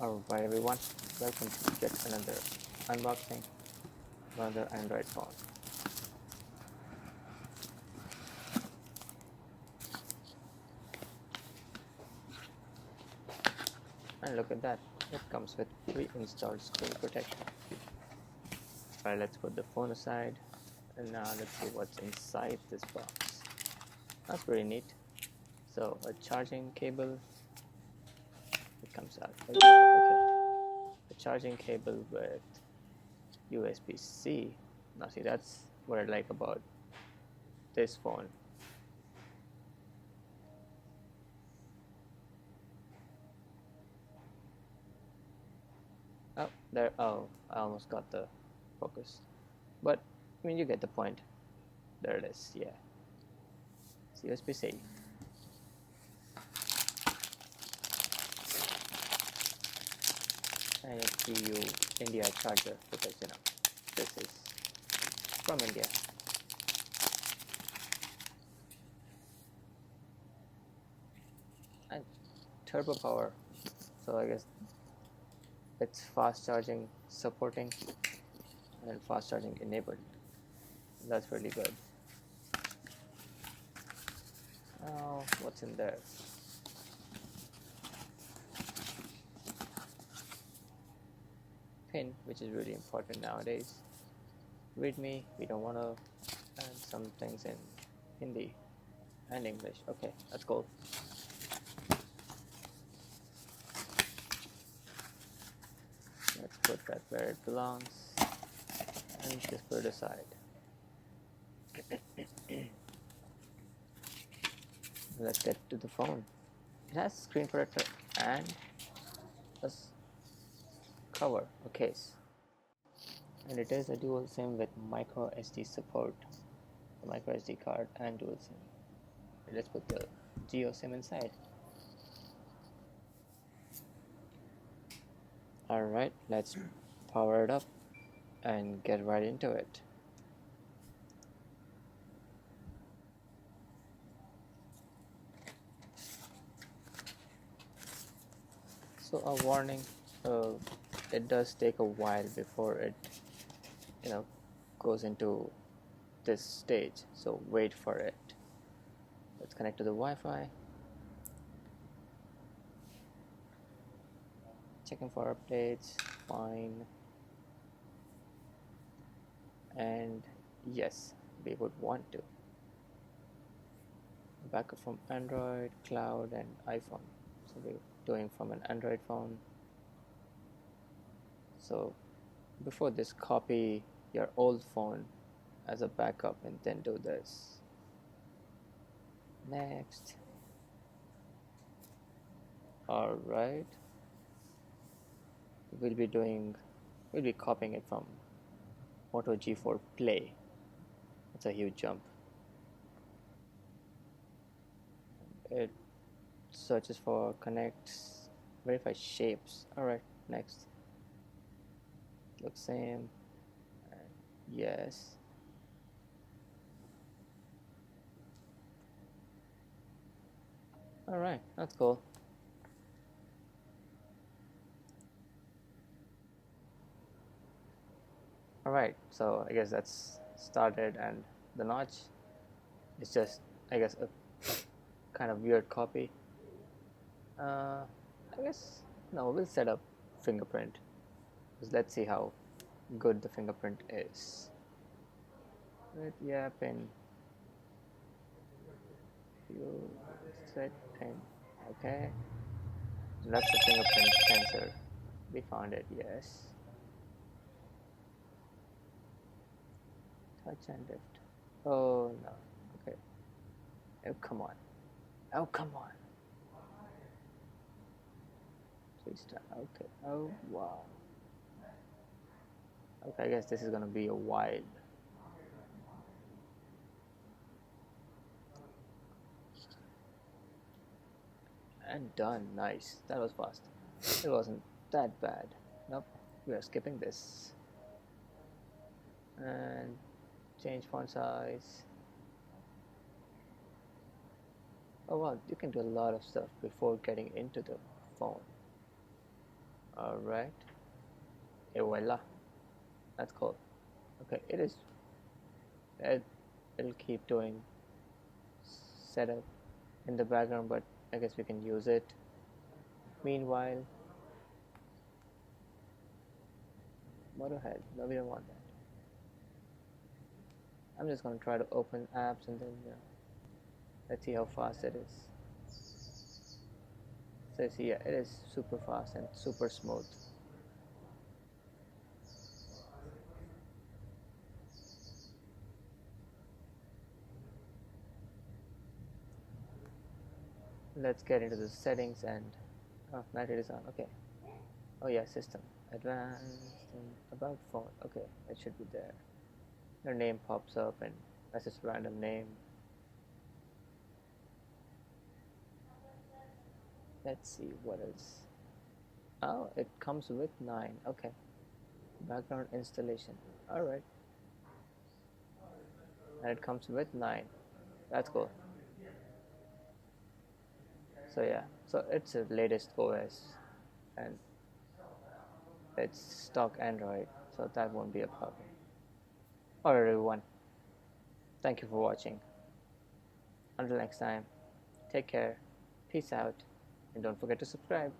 Alright everyone, welcome to yet another unboxing of another Android phone. And look at that, it comes with pre-installed screen protection. Alright, let's put the phone aside and now let's see what's inside this box. That's pretty neat. So a charging cable, it comes out like that. Okay, a charging cable with USB-C. Now see, that's what I like about this phone. Oh, there. Oh, I almost got the focus. But, I mean, you get the point. There it is, yeah. It's USB-C. And it's EU India charger because, you know, this is from India. And turbo power. So I guess it's fast charging supporting and fast charging enabled. That's really good. Now, what's in there? Pin, which is really important nowadays. README, we don't want to add some things in Hindi and English. Okay, that's cool. Let's put that where it belongs and just put it aside. Let's get to the phone. It has screen protector and a cover, a case, and it is a dual SIM with micro SD support, the micro SD card and dual SIM. Let's put the Geo SIM inside. Alright, let's power it up and get right into it. So a warning, it does take a while before it goes into this stage, so wait for it. Let's connect to the Wi-Fi. Checking for updates, fine. And yes, we would want to. Backup from Android, cloud and iPhone. So we're doing from an Android phone. So before this, copy your old phone as a backup and then do this. Next. Alright. We'll be copying it from Moto G4 Play. It's a huge jump. It searches for connects, verify shapes. Alright, next. Looks same. Yes. Alright, that's cool. Alright, so I guess that's started, and the notch is just, I guess, a kind of weird copy. I guess, no, we'll set up fingerprint. Because let's see how good the fingerprint is. Right, yeah, pin. You set pin. Okay. That's the fingerprint sensor. We found it, yes. Touch and lift. Oh no. Okay. Oh come on. Oh come on. Okay. Oh wow. Okay, I guess this is gonna be a while. And done. Nice. That was fast. It wasn't that bad. Nope. We are skipping this. And change font size. Oh wow, you can do a lot of stuff before getting into the phone. Alright. Et voila. That's cool. Okay, it'll keep doing setup in the background, but I guess we can use it. Meanwhile, what the hell? No, we don't want that. I'm just gonna try to open apps and then let's see how fast it is. So see, yeah, it is super fast and super smooth. Let's get into the settings and battery is on. Okay. Oh yeah, system advanced and about phone. Okay, it should be there. Your name pops up and that's just a random name. Let's see what else. Oh, it comes with 9. Okay. Background installation. Alright. And it comes with 9. That's cool. So yeah, so it's the latest OS and it's stock Android, so that won't be a problem. Alright everyone, thank you for watching. Until next time, take care, peace out, and don't forget to subscribe.